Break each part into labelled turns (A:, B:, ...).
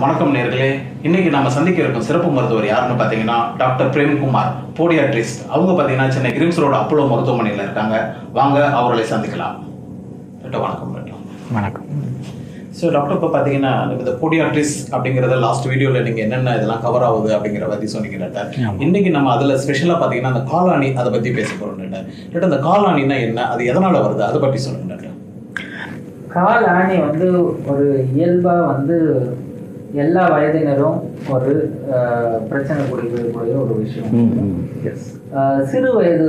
A: வணக்கம் நேர்களே. இன்னைக்கு நம்ம சந்திக்க இருக்கும் சிறப்பு மருத்துவர் யாருன்னு பார்த்தீங்கன்னா டாக்டர் பிரேம்குமார், போடியாட்ரிஸ்ட். அவங்க பார்த்தீங்கன்னா சென்னை கிரிம்ஸ் ரோடு அப்போலோ மருத்துவமனையில் இருக்காங்க. வாங்க அவர்களை சந்திக்கலாம். வணக்கம்.
B: வணக்கம்.
A: ஸோ டாக்டர், இப்போ பார்த்தீங்கன்னா இந்த போடியாட்ரிஸ்ட் அப்படிங்கிறத லாஸ்ட் வீடியோவில் நீங்கள் என்னென்ன இதெல்லாம் கவர் ஆகுது அப்படிங்கிற பற்றி சொன்னீங்க டாக்டர். இன்னைக்கு நம்ம அதில் ஸ்பெஷலாக பார்த்தீங்கன்னா அந்த காலாணி அதை பற்றி பேச போகிறோம் டாக்டர். அந்த காலாணின்னா என்ன, அது எதனால் வருது, அதை பற்றி சொல்லுங்க டாக்டர்.
B: காலாணி ஒரு இயல்பாக எல்லா வயதினரும் ஒரு பிரச்சனை கூடிய ஒரு விஷயம். சிறு வயது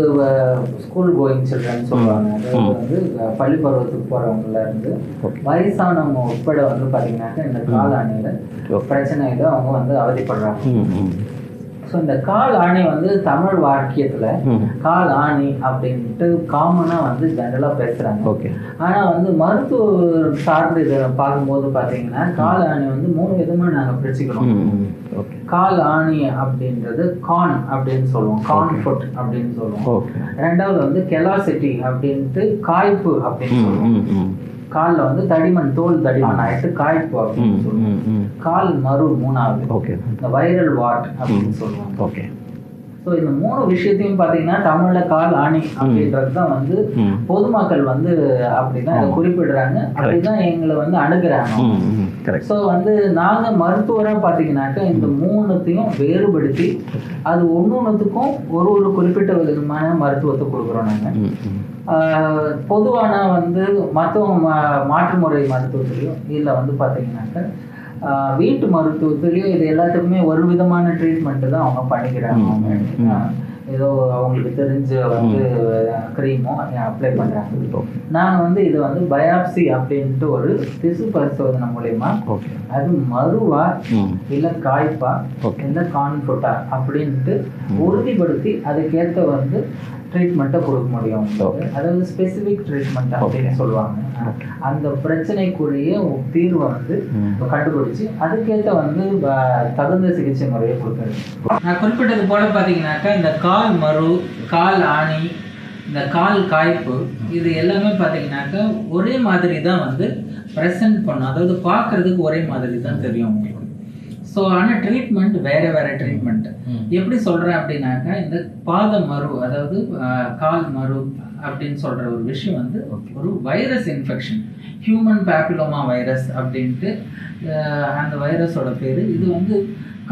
B: ஸ்கூல் கோயிங் சில்ட்ரன் சொல்லுவாங்க. அதாவது பள்ளி பருவத்துக்கு போறவங்கல இருந்து வயசானவங்க உட்பட பார்த்தீங்கன்னாக்கா இந்த காலாணியில பிரச்சனையில அவங்க அவதிப்படுறாங்க. ஸோ இந்த கால் ஆணி தமிழ் வாக்கியத்தில் கால் ஆணி அப்படின்ட்டு காமனாக ஜென்ரலாக பேசுகிறாங்க.
C: ஓகே.
B: ஆனால் மருத்துவ சார்ந்து இதை பார்க்கும்போது பார்த்தீங்கன்னா கால் ஆணி 3 விதமாக நாங்கள் பிரிச்சுக்கிறோம். கால் ஆணி அப்படின்றது கான் அப்படின்னு சொல்லுவோம், கான் ஃபுட் அப்படின்னு சொல்லுவோம். ரெண்டாவது கெலாசிட்டி அப்படின்ட்டு காய்ப்பு அப்படின்னு சொல்லுவோம். காலில் தடிமன், தோல் தடிமன் ஆயிட்டு காய்ப்பு அப்படின்னு சொல்லுவோம். கால் மறு மூணாவது, இந்த வைரல் வாட் அப்படின்னு சொல்லுவாங்க.
C: ஓகே.
B: ஸோ இந்த 3 விஷயத்தையும் பார்த்தீங்கன்னா தமிழில் கால் ஆணி அப்படின்றது தான் பொதுமக்கள் அப்படிதான் இதை குறிப்பிடுறாங்க, அப்படிதான் எங்களை அணுகுறாங்க. ஸோ நாங்கள் மருத்துவராக பார்த்தீங்கன்னாக்கா இந்த 3த்தையும் வேறுபடுத்தி அது ஒன்னொன்றுத்துக்கும் ஒரு குறிப்பிட்ட விதமான மருத்துவத்தை கொடுக்குறோம். நாங்கள் பொதுவான மாற்று முறை மருத்துவத்திலையும் இல்லை பார்த்தீங்கன்னாக்கா வீட்டு மருத்துவத்திலையும் இது எல்லாத்துக்குமே ஒரு விதமான ட்ரீட்மெண்ட்டு தான் அவங்க பண்ணிக்கிறாங்க. ஏதோ அவங்களுக்கு தெரிஞ்ச க்ரீமோ அப்ளை பண்ணுறாங்க. நாங்கள் இது பயாப்சி அப்படின்ட்டு ஒரு திசு பரிசோதனை மூலயமா அது மருவா இல்லை காய்ப்பா இல்லை கான்ஃபுட்டா அப்படின்ட்டு உறுதிப்படுத்தி அதுக்கேற்ற ட்ரீட்மெண்ட்டை கொடுக்க முடியும். அதாவது ஸ்பெசிஃபிக் ட்ரீட்மெண்ட் அப்படின்னு சொல்லுவாங்க. அந்த பிரச்சனைக்குரிய தீர்வை கண்டுபிடிச்சு அதுக்கேற்ற தகுந்த சிகிச்சை முறையை கொடுக்குறது. நான் குறிப்பிட்டது போல பார்த்தீங்கன்னாக்கா இந்த கால் மரு, கால் ஆணி, இந்த கால் காய்ப்பு இது எல்லாமே பார்த்தீங்கன்னாக்கா ஒரே மாதிரி தான் ப்ரெசன்ட் பண்ணும். அதாவது பார்க்கறதுக்கு ஒரே மாதிரி தான் தெரியும் உங்களுக்கு. ஸோ ஆனால் ட்ரீட்மெண்ட் வேற ட்ரீட்மெண்ட். எப்படி சொல்கிறேன் அப்படின்னாக்கா இந்த பாத மரு, அதாவது கால் மரு அப்படின்னு சொல்கிற ஒரு விஷயம் ஒரு virus infection, human papilloma virus அப்படின்ட்டு அந்த வைரஸோட பேர். இது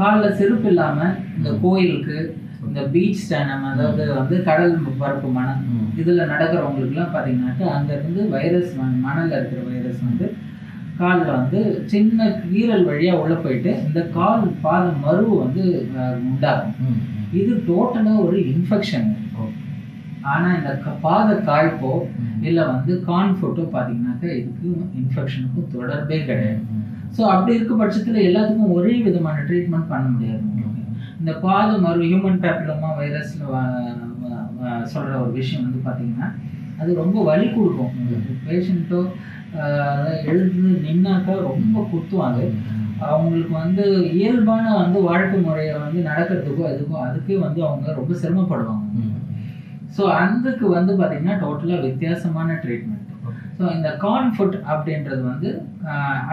B: காலில் செருப்பு இல்லாமல் இந்த கோயிலுக்கு, இந்த பீச் ஸ்டானம், அதாவது கடல் பரப்பு மணல் இதில் நடக்கிறவங்களுக்குலாம் பார்த்தீங்கன்னாக்கா அங்கேருந்து வைரஸ், மணலில் இருக்கிற வைரஸ் காலில் சின்ன கீரல் வழியாக உள்ளே போயிட்டு இந்த கால் பாத மரு உண்டாகும். இது டோட்டலாக ஒரு இன்ஃபெக்ஷன். ஆனால் இந்த பாத காய்ப்போ இல்லை கான்ஃபுட்டோ பார்த்தீங்கன்னாக்கா இதுக்கும் இன்ஃபெக்ஷனுக்கும் தொடர்பே கிடையாது. ஸோ அப்படி இருக்க பட்சத்தில் எல்லாத்துக்கும் ஒரே விதமான ட்ரீட்மெண்ட் பண்ண முடியாது. இந்த பாத மரு, ஹியூமன் பேப்பிலோமா வைரஸில் சொல்கிற ஒரு விஷயம் பார்த்தீங்கன்னா அது ரொம்ப வலி கொடுக்கும். பேஷண்ட்டோ எழுந்து நின்னாக்கா ரொம்ப குத்துவாங்க. அவங்களுக்கு இயல்பான வாழ்க்கை முறையை நடக்கிறதுக்கோ அதுக்கே அவங்க ரொம்ப சிரமப்படுவாங்க. ஸோ அதுக்கு பார்த்தீங்கன்னா டோட்டலாக வித்தியாசமான ட்ரீட்மெண்ட். ஸோ இந்த கான்ஃபுட் அப்படின்றது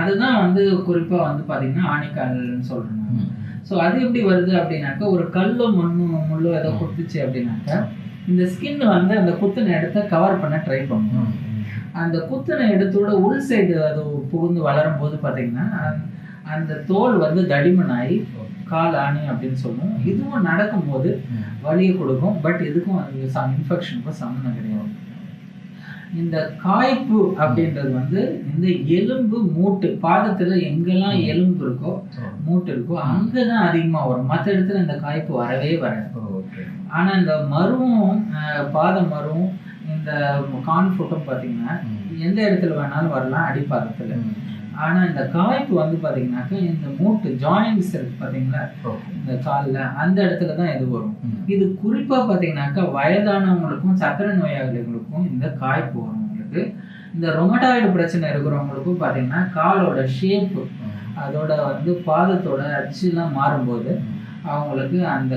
B: அதுதான் குறிப்பாக பார்த்தீங்கன்னா ஆணிக்கால்னு சொல்கிறாங்க. ஸோ அது எப்படி வருது அப்படின்னாக்கா ஒரு கல்லோ முள்ளோ ஏதோ குத்துச்சு அப்படின்னாக்கா இந்த ஸ்கின் அந்த குத்தின இடத்த கவர் பண்ண ட்ரை பண்ணும். அந்த குத்தின இடத்தோட உள் சைடு அது புகுந்து வளரும் போது பார்த்தீங்கன்னா அந்த தோல் தடிமனாகி கால் ஆணி அப்படின்னு சொல்லுவோம். இதுவும் நடக்கும்போது வலியை கொடுக்கும். பட் இதுக்கும் இன்ஃபெக்ஷனுக்கும் சம்மந்தம் கிடையாது. இந்த காய்ப்பு அப்படின்றது இந்த எலும்பு மூட்டு, பாதத்தில் எங்கெல்லாம் எலும்பு இருக்கோ மூட்டு இருக்கோ அங்கே தான் அதிகமாக வரும். மற்ற இடத்துல இந்த காய்ப்பு வரவே வராது. ஆனால் இந்த மருவும் பாத மருவும் இந்த கான்ஃபுட்டும் பார்த்தீங்கன்னா எந்த இடத்துல வேணாலும் வரலாம், அடிப்பாதத்தில். ஆனால் இந்த காய்ப்பு பார்த்தீங்கன்னாக்கா இந்த மூட்டு ஜாயின்ட்ஸ் இருக்கு பார்த்தீங்களா, இந்த காலில் அந்த இடத்துல தான் இது வரும். இது குறிப்பாக பார்த்தீங்கன்னாக்கா வயதானவங்களுக்கும் சர்க்கரை நோயாளிகளுக்கும் இந்த காய்ப்பு வரும். உங்களுக்கு இந்த ரொமட்டாய்டு பிரச்சனை இருக்கிறவங்களுக்கும் பார்த்தீங்கன்னா காலோட ஷேப்பு, அதோட பாதத்தோட அச்சுலாம் மாறும்போது அவங்களுக்கு அந்த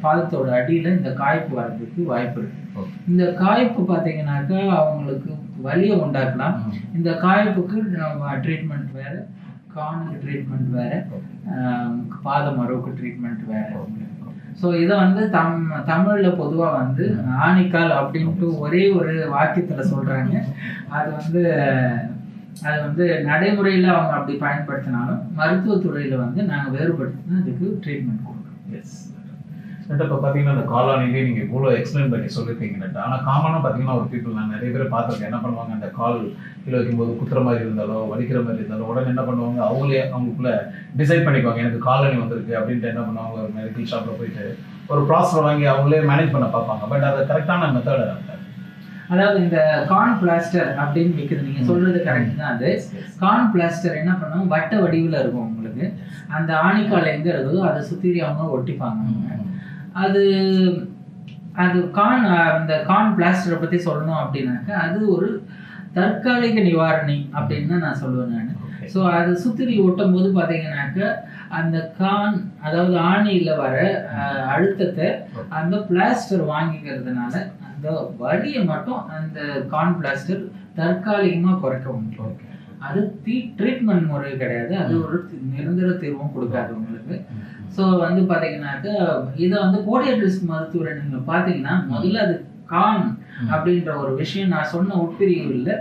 B: பாதத்தோட அடியில் இந்த காய்ப்பு வர்றதுக்கு வாய்ப்பு இருக்கு. இந்த காய்ப்பு பார்த்தீங்கன்னாக்கா அவங்களுக்கு வலியை உண்டாக்கலாம். இந்த காய்ப்புக்கு ட்ரீட்மெண்ட் வேறு, கானுக்கு ட்ரீட்மெண்ட் வேறு, பாத மரவுக்கு ட்ரீட்மெண்ட் வேறு. ஸோ இதை வந்து தமிழில் பொதுவாக வந்து ஆணிக்கால் அப்படின்ட்டு ஒரே ஒரு வாக்கியத்தில் சொல்கிறாங்க. அது வந்து நடைமுறையில் அவங்க அப்படி பயன்படுத்தினாலும் மருத்துவத்துறையில் வந்து நாங்கள் வேறுபடுத்தி அதுக்கு ட்ரீட்மெண்ட் கொடுக்குறோம்.
A: எஸ். இப்போ பார்த்தீங்கன்னா அந்த காலானிலே நீங்கள் இவ்வளோ எக்ஸ்பிளைன் பண்ணி சொல்லியிருக்கீங்க. ஆனால் காமனாக பார்த்தீங்கன்னா ஒரு பீப்புள் நான் நிறைய பேர் பார்த்துருக்கேன். என்ன பண்ணுவாங்க, அந்த கால் கீழே வைக்கும்போது குத்துற மாதிரி இருந்தாலோ வலிக்கிற மாதிரி இருந்தாலும் உடனே என்ன பண்ணுவாங்க, அவங்களுக்குள்ள டிசைட் பண்ணிக்குவாங்க எனக்கு காலனி வந்திருக்கு அப்படின்ட்டு. என்ன பண்ணுவாங்க, ஒரு மெடிக்கல் ஷாப்பில் போயிட்டு ஒரு ப்ராசர் வாங்கி அவங்களே மேனேஜ் பண்ண பார்ப்பாங்க. பட் அது கரெக்டான மெத்தட் இல்லை.
B: அதாவது இந்த கார்ன் பிளாஸ்டர் அப்படின்னு விற்குது, நீங்கள் சொல்றது கரெக்ட் தான். அது கார்ன் பிளாஸ்டர் என்ன பண்ணுவாங்க, வட்ட வடிவில் இருக்கும் உங்களுக்கு. அந்த ஆணிக்கால் எங்கே இருக்குதோ அதை சுற்றி அவங்க ஒட்டிப்பாங்க. அது அந்த கார்ன் பிளாஸ்டரை பற்றி சொல்லணும் அப்படின்னாக்கா அது ஒரு தற்காலிக நிவாரணி அப்படின்னு தான் நான் சொல்லுவேன் நான். ஸோ அதை சுற்றி ஒட்டும் போது பார்த்தீங்கன்னாக்க அந்த அதாவது ஆணியில் வர அழுத்தத்தை அந்த பிளாஸ்டர் வாங்கிக்கிறதுனால அந்த வலியை மட்டும் அந்த கார்ன் பிளாஸ்டர் தற்காலிகமாக குறைக்க முடியும். அது ட்ரீட்மெண்ட் முறை கிடையாது, அது ஒரு நிரந்தர தீர்வும் கொடுக்காது உங்களுக்கு. ஸோ வந்து பார்த்தீங்கன்னாக்க இதை வந்து போடியாட்ரிஸ்ட் மருத்துவரை நீங்கள் பார்த்தீங்கன்னா முதல்ல அது கான் அப்படின்ற ஒரு விஷயம் நான் சொன்ன உட்பிரிவில்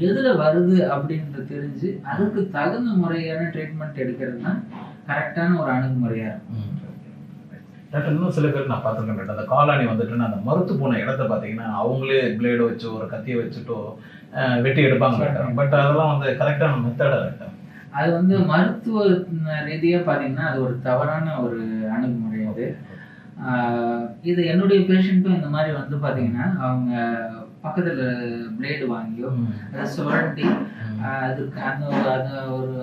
B: எதில் வருது அப்படின்ற தெரிஞ்சு அதுக்கு தகுந்த முறையான ட்ரீட்மெண்ட் எடுக்கிறது தான் கரெக்டான ஒரு அணுகுமுறையாக இருக்கும்.
A: டாக்டர், இன்னும் சில பேர் நான் பார்த்துருக்கேன் டாக்டர், அந்த காலாணி வந்துட்டு அந்த மருத்து போன இடத்த பார்த்தீங்கன்னா அவங்களே பிளேடை வச்சு ஒரு கத்தியை வச்சுட்டோ வெட்டி எடுப்பாங்க டாக்டர். பட் அதெல்லாம் வந்து கரெக்டான மெத்தடா டாக்டர்?
B: அது வந்து மருத்துவ ரீதியாக பார்த்தீங்கன்னா அது ஒரு தவறான ஒரு அணுகுமுறை. அது இது என்னுடைய பேஷண்ட்டும் இந்த மாதிரி வந்து பார்த்தீங்கன்னா அவங்க பக்கத்தில் பிளேடு வாங்கியோ அதை சுரண்டி அதுக்கு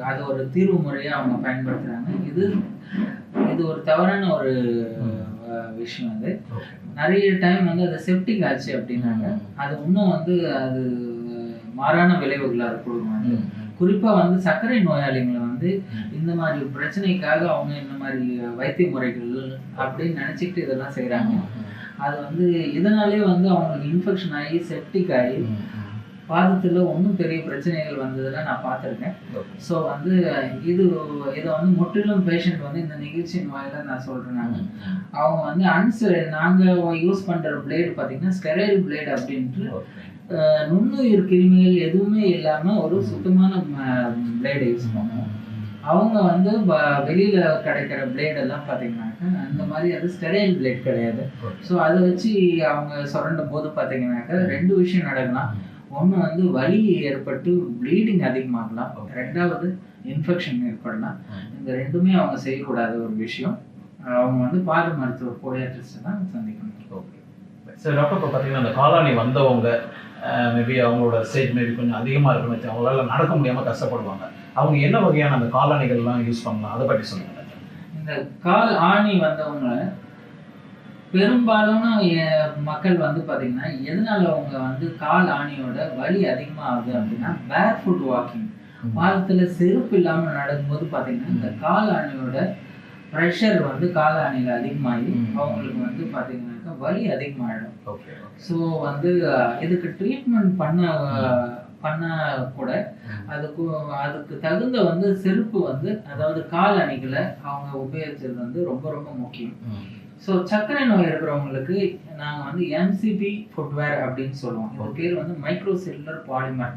B: அது ஒரு தீர்வு முறையாக அவங்க பயன்படுத்துகிறாங்க. இது ஒரு தவறான ஒரு விஷயம். அது நிறைய டைம் வந்து அது செப்டிக் ஆச்சு அப்படின்னாங்க, அது இன்னும் வந்து அது மாறான விளைவுகளை அது கொடுக்குறாங்க. குறிப்பாக வந்து சர்க்கரை நோயாளிகளை வந்து இந்த மாதிரி பிரச்சனைக்காக அவங்க இந்த மாதிரி வைத்திய முறைகள் அப்படின்னு நினச்சிக்கிட்டு இதெல்லாம் செய்கிறாங்க. அது வந்து இதனாலே வந்து அவங்களுக்கு இன்ஃபெக்ஷன் ஆகி செப்டிக் ஆகி பாதத்தில் ஒன்றும் பெரிய பிரச்சனைகள் வந்ததெல்லாம் நான் பார்த்துருக்கேன். ஸோ வந்து இதை வந்து முற்றிலும் பேஷண்ட் வந்து இந்த நிகழ்ச்சியின் வாயிலாக நான் சொல்கிறேன். அவங்க வந்து நாங்கள் யூஸ் பண்ணுற பிளேடு பார்த்தீங்கன்னா ஸ்டெரைல் பிளேடு அப்படின்ட்டு நுண்ணுயிர் கிருமிகள் எதுவுமே இல்லாமல் ஒரு சுத்தமான பிளேடை யூஸ் பண்ணுவோம். அவங்க வந்து வெளியில் கிடைக்கிற பிளேடெல்லாம் பார்த்தீங்கன்னாக்கா அந்த மாதிரி அது ஸ்டெரைல் பிளேட் கிடையாது. ஸோ அதை வச்சு அவங்க சுரண்டும் போது பார்த்தீங்கன்னாக்கா ரெண்டு விஷயம் நடக்கலாம். ஒன்று வந்து வலி ஏற்பட்டு ப்ளீடிங் அதிகமாகலாம், ரெண்டாவது இன்ஃபெக்ஷன் ஏற்படலாம். இந்த ரெண்டுமே அவங்க செய்யக்கூடாத ஒரு விஷயம். அவங்க வந்து பாத மருத்துவர் போடியாட்ரிஸ்ட் தான் சந்திக்கணும்.
A: Okay sir. டாக்டர், இப்போ பார்த்தீங்கன்னா அந்த காலாணி வந்தவங்க மேபி அவங்களோட ஸ்டேஜ் மேபி கொஞ்சம் அதிகமாக இருக்குன்னு வச்சு அவங்களால நடக்க முடியாமல் கஷ்டப்படுவாங்க. அவங்க என்ன வகையான அந்த காலாணிகள்லாம் யூஸ் பண்ணலாம், அதை பற்றி சொல்லுங்கள்.
B: இந்த கால் ஆணி வந்தவங்க பெரும்பாலான மக்கள் வந்து பார்த்தீங்கன்னா எதனால அவங்க வந்து கால் ஆணியோட வலி அதிகமாக ஆகுது அப்படின்னா பேர் ஃபுட் வாக்கிங், பாதத்தில் செருப்பு இல்லாமல் நடக்கும்போது பார்த்தீங்கன்னா இந்த கால் ஆணியோட ப்ரெஷர் வந்து கால் ஆணியில் அதிகமாகி அவங்களுக்கு வந்து பார்த்தீங்கன்னாக்கா வலி அதிகமாகிடும். ஸோ வந்து இதுக்கு ட்ரீட்மெண்ட் பண்ண கூட அதுக்கு தகுந்த வந்து செருப்பு வந்து அதாவது கால் அணிகளை அவங்க உபயோகிச்சது வந்து ரொம்ப ரொம்ப முக்கியம். ஸோ சர்க்கரை நோய் இருக்கிறவங்களுக்கு நாங்கள் வந்து எம்சிபி ஃபுட்வேர் அப்படின்னு சொல்லுவோம். இது பேர் வந்து மைக்ரோ செல்லுலர் பாலிமர்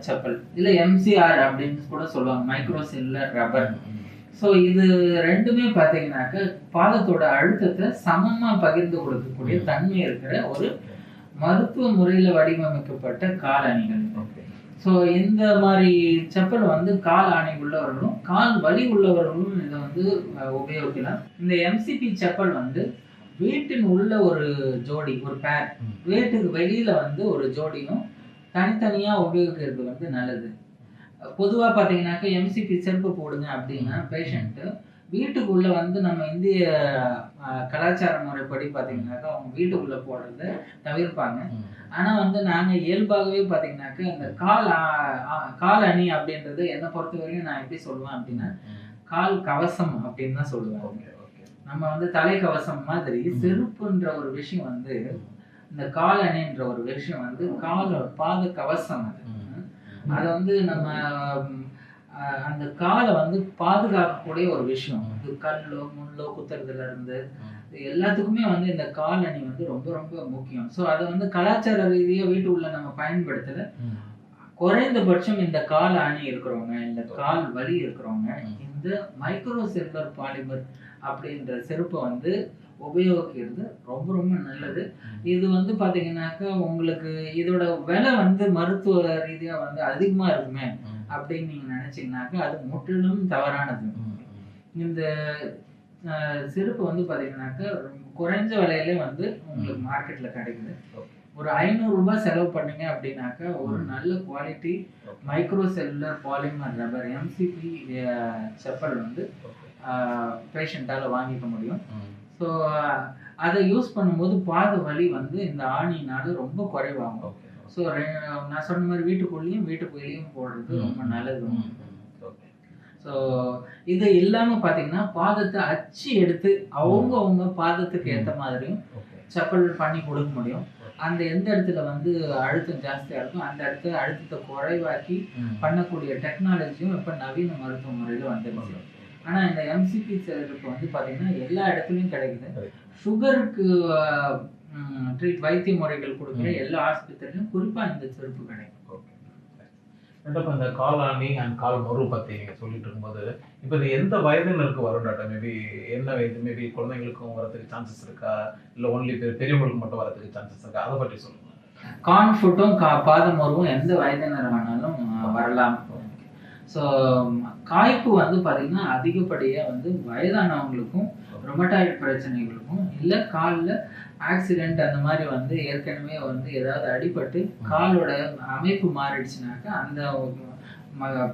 B: செப்பல், இல்லை எம்சிஆர் அப்படின்னு கூட சொல்லுவாங்க, மைக்ரோ செல்லுலர் ரப்பர். ஸோ இது ரெண்டுமே பார்த்தீங்கன்னாக்க பாதத்தோட அழுத்தத்தை சமமாக பகிர்ந்து கொடுக்கக்கூடிய தன்மை இருக்கிற ஒரு மருத்துவ முறையில் வடிவமைக்கப்பட்ட கால் அணிகள். ஸோ இந்த மாதிரி செப்பல் வந்து கால் ஆணி உள்ளவர்களும் கால் வலி உள்ளவர்களும் இதை வந்து உபயோகிக்கலாம். இந்த எம்சிபி செப்பல் வந்து வீட்டின் உள்ள ஒரு ஜோடி, ஒரு பேர், வீட்டுக்கு வெளியில வந்து ஒரு ஜோடியும் தனித்தனியாக உபயோகிக்கிறது வந்து நல்லது. பொதுவாக பார்த்தீங்கன்னாக்கா எம்சிபி செருப்பு போடுங்க அப்படின்னா பேஷண்ட்டு வீட்டுக்குள்ளே வந்து நம்ம இந்திய கலாச்சார முறைப்படி பார்த்தீங்கன்னாக்கா அவங்க வீட்டுக்குள்ளே போடுறத தவிர்ப்பாங்க. ஆனால் வந்து நாங்கள் இயல்பாகவே பார்த்தீங்கன்னாக்கா இந்த கால் அணி அப்படின்றது என்னை பொறுத்த வரைக்கும் நான் எப்படி சொல்லுவேன் அப்படின்னா கால் கவசம் அப்படின்னு தான் சொல்லுவேன். நம்ம வந்து தலைக்கவசம் மாதிரி செருப்புன்ற ஒரு விஷயம் வந்து இந்த கால் அணின்ற ஒரு விஷயம் வந்து பாத கவசம். அது அதை வந்து நம்ம அந்த காலை வந்து பாதுகாக்கக்கூடிய ஒரு விஷயம். இது கல்லோ முள்ளோ குத்துறதுல இருந்து எல்லாத்துக்குமே வந்து இந்த கால் அணி வந்து ரொம்ப ரொம்ப முக்கியம். ஸோ அதை வந்து கலாச்சார ரீதியாக வீட்டுக்குள்ள நம்ம பயன்படுத்தல. குறைந்தபட்சம் இந்த கால் அணி இருக்கிறவங்க, இந்த கால் வலி இருக்கிறவங்க இந்த மைக்ரோ செல்லுலர் பாலிமர் அப்படின்ற செருப்பை வந்து உபயோகிக்கிறது ரொம்ப ரொம்ப நல்லது. இது வந்து பாத்தீங்கன்னாக்கா உங்களுக்கு இதோட விலை வந்து மருத்துவ ரீதியா வந்து அதிகமா இருக்குமே அப்படின்னு நீங்க நினைச்சீங்கன்னாக்கா அது முற்றிலும் தவறானது. இந்த செருப்பு வந்து பாத்தீங்கன்னாக்கா குறைஞ்ச விலையிலே வந்து உங்களுக்கு மார்க்கெட்ல கிடைக்குது. ஒரு 500 ரூபாய் செலவு பண்ணீங்க அப்படின்னாக்கா ஒரு நல்ல quality micro cellular polymer rubber MCP chappal வந்து பேஷண்டால வாங்கிக்க முடியும். ஸோ அதை யூஸ் பண்ணும்போது பாத வலி வந்து இந்த ஆணினால ரொம்ப குறைவாகும். ஸோ நான் சொன்ன மாதிரி வீட்டுக்குள்ளேயும் வீட்டுக்குள்ளேயும் போடுறது ரொம்ப நல்லது. ஸோ இது இல்லாம பாத்தீங்கன்னா பாதத்தை அச்சு எடுத்து அவங்க பாதத்துக்கு ஏற்ற மாதிரியும் செப்பல் பண்ணி கொடுக்க முடியும். அந்த எந்த இடத்துல வந்து அழுத்தம் ஜாஸ்தியா இருக்கும் அந்த இடத்துல அழுத்தத்தை குறைவாக்கி பண்ணக்கூடிய டெக்னாலஜியும் இப்ப நவீன மருத்துவ முறையில வந்துருச்சு. ஆனா இந்த எம்சிபி செருப்பு வந்து பாத்தீங்கன்னா எல்லா இடத்துலயும் கிடைக்குது. சுகருக்கு வைத்திய முறைகள் கொடுக்குற எல்லா ஆஸ்பத்திரியிலும் குறிப்பா இந்த செருப்பு கிடைக்கும்.
A: இப்போ இந்த கால் ஆணி அண்ட் கால் மொரு பற்றி நீங்கள் சொல்லிட்டு இருக்கும்போது இப்போ இது எந்த வயதினருக்கு வரும் டாக்டர்? மேபி என்ன வயது? மேபி குழந்தைங்களுக்கும் வரதுக்கு சான்சஸ் இருக்கா, இல்லை ஒன்லி பெரியவங்களுக்கு மட்டும் வரதுக்கு சான்சஸ் இருக்கா? அதை பற்றி சொல்லுங்கள்.
B: கான் ஃபுட்டும் பாதம் மொருவும் எந்த வயதினர் வேணாலும் வரலாம். ஸோ காய்ப்பு வந்து பார்த்தீங்கன்னா அதிகப்படியாக வந்து வயதானவங்களுக்கும் ரொமட்டாய்டு பிரச்சனைகளுக்கும் இல்லை காலில் ஆக்சிடென்ட் அந்த மாதிரி வந்து ஏற்கனவே வந்து ஏதாவது அடிபட்டு காலோட அமைப்பு மாறிடுச்சுனாக்கா அந்த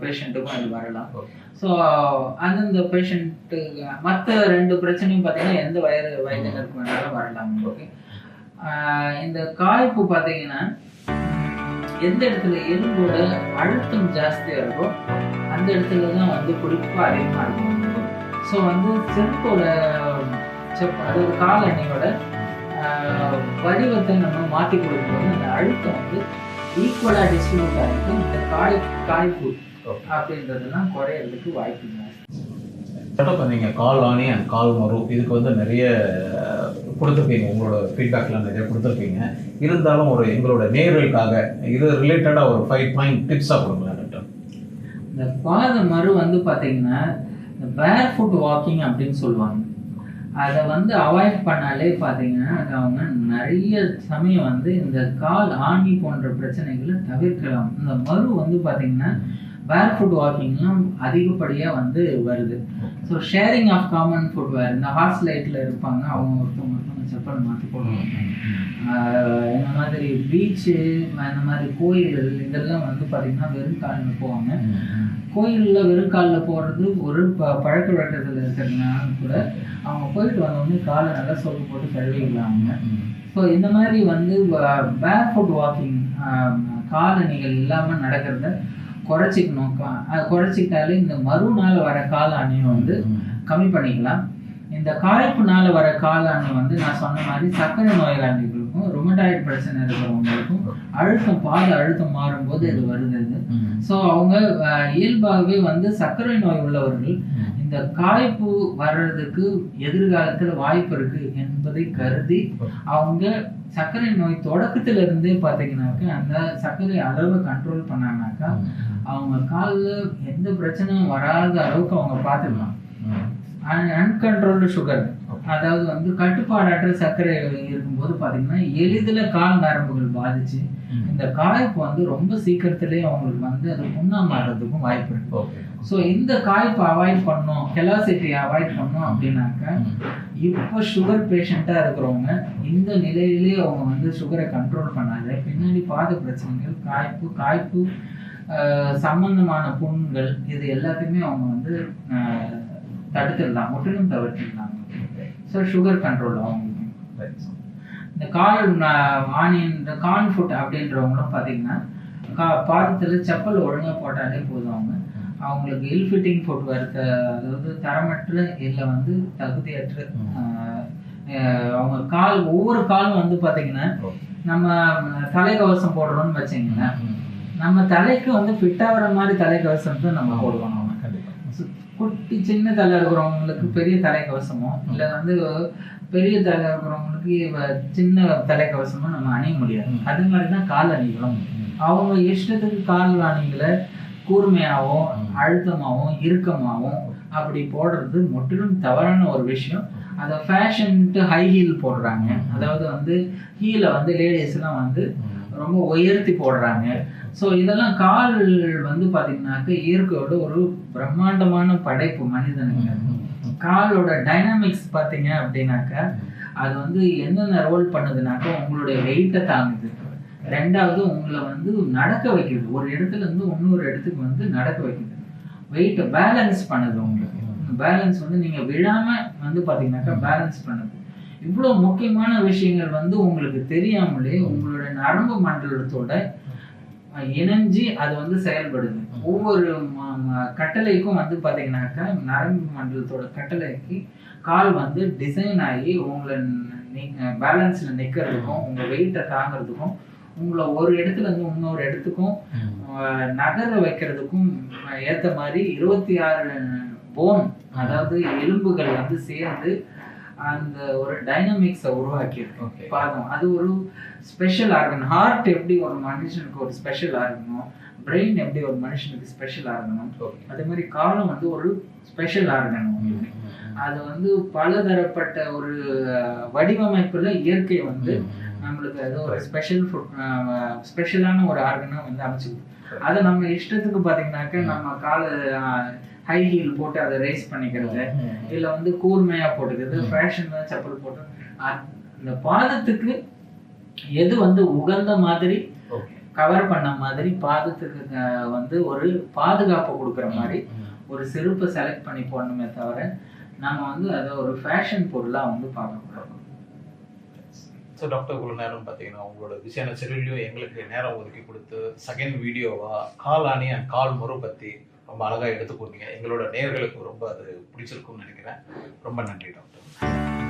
B: பேஷண்ட்டுக்கும் அது வரலாம். ஸோ அந்தந்த பேஷண்ட்டு மற்ற 2 பிரச்சனையும் பார்த்தீங்கன்னா எந்த வயதினருக்கு வேணாலும் வரலாம். ஓகே, இந்த காய்ப்பு பார்த்தீங்கன்னா எந்த இடத்துல எலும்போட அழுத்தம் ஜாஸ்தியாக இருக்கோ அந்த இடத்துல தான் வந்து குறிப்பாக அதிகமாக இருக்கும். ஸோ வந்து செருப்போட அதாவது கால் அணியோட வடிவத்தை நம்ம மாற்றி கொடுக்கும்போது அந்த அழுத்தம் வந்து ஈக்குவலாக டிஸ்ட்ரிபியூட் ஆகிட்டு இந்த காய்ப்பு அப்படின்றதெல்லாம் குறையிறதுக்கு வாய்ப்பு ஜாஸ்தி.
A: நீங்கள் கால் ஆணி அண்ட் கால் மொரு இதுக்கு வந்து நிறைய கொடுத்துருப்பீங்க, உங்களோட ஃபீட்பேக்லாம் நிறைய கொடுத்துருப்பீங்க. இருந்தாலும் ஒரு எங்களோட நேயர்களுக்காக இது ரிலேட்டடாக ஒரு 5 பாயிண்ட் டிப்ஸாக கொடுங்களேன் டாக்டர்.
B: இந்த பாத மறு வந்து பார்த்தீங்கன்னா இந்த பேர் ஃபுட் வாக்கிங் அப்படின்னு சொல்லுவாங்க. அதை வந்து அவாய்ட் பண்ணாலே பார்த்தீங்கன்னா அவங்க நிறைய சமயம் வந்து இந்த கால் ஆணி போன்ற பிரச்சனைகளை தவிர்க்கலாம். இந்த மறு வந்து பார்த்தீங்கன்னா பேர் ஃபுட் வாக்கிங்லாம் அதிகப்படியாக வந்து வருது. So sharing of common footwear, இந்த ஹாஸ்லைட்டில் இருப்பாங்க அவங்க ஒருத்தவங்க செப்பல் மாற்றி போடுவாங்க. இந்த மாதிரி பீச்சு இந்த மாதிரி கோயில்கள் இதெல்லாம் வந்து பார்த்தீங்கன்னா வெறும் காலில் போவாங்க. கோயிலில் வெறும் காலில் போடுறது ஒரு பழக்க வழக்கத்தில் இருக்கிறதுனால கூட அவங்க போயிட்டு வந்தோடனே காலை நல்லா சொல்லி போட்டு கழுவிக்கலாங்க. ஸோ இந்த மாதிரி வந்து பேர் ஃபுட் வாக்கிங் காலணிகள் இல்லாமல் நடக்கிறத குறைச்சிக்கணும். குறைச்சிக்கிட்டாலே இந்த மறுநாள் வர கால அணியை வந்து கம்மி பண்ணிக்கலாம். இந்த காய்ப்புனால வர கால அணி வந்து நான் சொன்ன மாதிரி சர்க்கரை நோயாளிகளுக்கும் ரொமட்டாய்டு பிரச்சனை இருக்கிறவங்களுக்கும் அழுத்தம் பாத அழுத்தம் மாறும்போது இது வருது. ஸோ அவங்க இயல்பாகவே வந்து சர்க்கரை நோய் உள்ளவர்கள் இந்த காய்ப்பு வர்றதுக்கு எதிர்காலத்தில் வாய்ப்பு இருக்கு என்பதை கருதி அவங்க சர்க்கரை நோய் தொடக்கத்துல இருந்தே பார்த்தீங்கன்னாக்கா அந்த சர்க்கரை அளவை கண்ட்ரோல் பண்ணாங்கனாக்கா அவங்க காலில் எந்த பிரச்சனையும் வராத அளவுக்கு அவங்க பார்த்துக்கலாம். அன்கண்ட்ரோல்டு சுகர், அதாவது வந்து கட்டுப்பாடற்ற சர்க்கரை இருக்கும்போது பார்த்தீங்கன்னா எளிதில் கால் நரம்புகள் பாதிச்சு இந்த காய்ப்பு வந்து ரொம்ப சீக்கிரத்திலே அவங்களுக்கு வந்து அது புண்ணா மாறுறதுக்கும் வாய்ப்பு இருக்கு. ஸோ இந்த காய்ப்பை அவாய்ட் பண்ணோம், கெலாசிட்டி அவாய்ட் பண்ணோம் அப்படின்னாக்கா இப்போ சுகர் பேஷண்ட்டாக இருக்கிறவங்க இந்த நிலையிலே அவங்க வந்து சுகரை கண்ட்ரோல் பண்ணாத பின்னாடி பாத பிரச்சனைகள் காய்ப்பு சம்பந்தமான புண்கள் இது எல்லாத்தையுமே அவங்க வந்து தடுத்துடலாம், முற்றிலும் தவிர்த்துடலாம். ஸோ சுகர் கண்ட்ரோல் அவங்களுக்கு. இந்த இந்த கான் ஃபுட் அப்படின்றவங்களும் பார்த்தீங்கன்னா பாதத்தில் செப்பல் ஒழுங்காக போட்டாலே போதும். அவங்களுக்கு இல் ஃபிட்டிங் ஃபுட் வரத்த, அதாவது தரமற்ற இல்லை வந்து தகுதியற்ற அவங்க ஒவ்வொரு காலும் வந்து பார்த்தீங்கன்னா நம்ம தலைக்கவசம் போடுறோம்னு வச்சிங்கன்னா நம்ம தலைக்கு வந்து ஃபிட் ஆகிற மாதிரி தலைக்கவசம் தான் நம்ம போடுவோம். நம்ம குட்டி சின்ன தலை இருக்கிறவங்களுக்கு பெரிய தலைக்கவசமோ இல்லை வந்து பெரிய தலை இருக்கிறவங்களுக்கு சின்ன தலைக்கவசமோ நம்ம அணிய முடியாது. அது மாதிரி தான் கால் அணிகளும். அவங்க இஷ்டத்துக்கு கால் அணிகளை கூர்மையாகவும் அழுத்தமாகவும் இறுக்கமாகவும் அப்படி போடுறது முற்றிலும் தவறான ஒரு விஷயம். அதை ஃபேஷன்ட்டு ஹை ஹீல் போடுறாங்க. அதாவது வந்து ஹீலை வந்து லேடிஸ்லாம் வந்து ரொம்ப உயர்த்தி போடுறாங்க. ஸோ இதெல்லாம் கால் வந்து பார்த்தீங்கன்னாக்க இயற்கையோட ஒரு பிரம்மாண்டமான படைப்பு மனிதனுக்கு. காலோட டைனாமிக்ஸ் பார்த்தீங்க அப்படின்னாக்கா அது வந்து என்னென்ன ரோல் பண்ணுதுனாக்கா உங்களுடைய வெயிட்டை தாங்குது. ரெண்டாவது உங்களை வந்து நடக்க வைக்குது. ஒரு இடத்துல இருந்து இன்னொரு இடத்துக்கு வந்து நடக்க வைக்குது. வெயிட்டை பேலன்ஸ் பண்ணுது. உங்களுக்கு பேலன்ஸ் வந்து நீங்கள் விழாமல் வந்து பார்த்தீங்கன்னாக்கா பேலன்ஸ் பண்ணுது. இவ்வளோ முக்கியமான விஷயங்கள் வந்து உங்களுக்கு தெரியாமலே உங்களுடைய நரம்பு மண்டலத்தோட இணைஞ்சு அது வந்து செயல்படுது. ஒவ்வொரு கட்டளைக்கும் வந்து பார்த்தீங்கன்னாக்கா நரம்பு மண்டலத்தோட கட்டளைக்கு கால் வந்து டிசைன் ஆகி உங்களை பேலன்ஸில் நிற்கிறதுக்கும் உங்கள் வெயிட்டை தாங்கிறதுக்கும் உங்களை ஒரு இடத்துல இருந்து இன்னொரு இடத்துக்கும் நகர வைக்கிறதுக்கும் ஏற்ற மாதிரி 26 போன், அதாவது எலும்புகள் வந்து சேர்ந்து அந்த ஒரு டைனமிக்ஸை உருவாக்கியிருக்கு பாதம். அது ஒரு ஸ்பெஷல் ஆர்கன். ஹார்ட் எப்படி ஒரு மனுஷனுக்கு ஒரு ஸ்பெஷல் ஆர்கனோ, பிரெயின் எப்படி ஒரு மனுஷனுக்கு ஸ்பெஷல் ஆர்கனோ, அதே மாதிரி காலம் வந்து ஒரு ஸ்பெஷல் ஆர்கன். அது வந்து பலதரப்பட்ட ஒரு வடிவமைப்புல இயற்கை வந்து நம்மளுக்கு ஏதோ ஒரு ஸ்பெஷலான ஒரு ஆர்கனை வந்து அமைச்சுக்குது. அதை நம்ம இஷ்டத்துக்கு பார்த்தீங்கன்னாக்க நம்ம காலை ஹை ஹீல் போட்டு அதை ரேஸ் பண்ணிக்கிறது, இல்லை வந்து கூர்மையா போட்டுக்கிறது, ஃபேஷன்ல செப்பல் போட்டு இந்த பாதத்துக்கு எது வந்து உகந்த மாதிரி கவர் பண்ண மாதிரி பாதத்துக்கு வந்து ஒரு பாதுகாப்பு கொடுக்குற மாதிரி ஒரு செருப்பை செலக்ட் பண்ணி போடணுமே தவிர நம்ம வந்து அதை ஒரு ஃபேஷன் பொருளாக வந்து பார்க்கக்கூடாது.
A: ஸோ டாக்டர் இவ்வளோ நேரம் பார்த்தீங்கன்னா உங்களோட விஷயான செல்லுலையும் எங்களுக்கு நேரம் ஒதுக்கி கொடுத்து செகண்ட் வீடியோவாக கால் ஆணி அண்ட் கால் முறை பற்றி ரொம்ப அழகாக எடுத்துக்கொண்டீங்க. எங்களோட நேயர்களுக்கு ரொம்ப அது பிடிச்சிருக்கும்னு நினைக்கிறேன். ரொம்ப நன்றி டாக்டர்.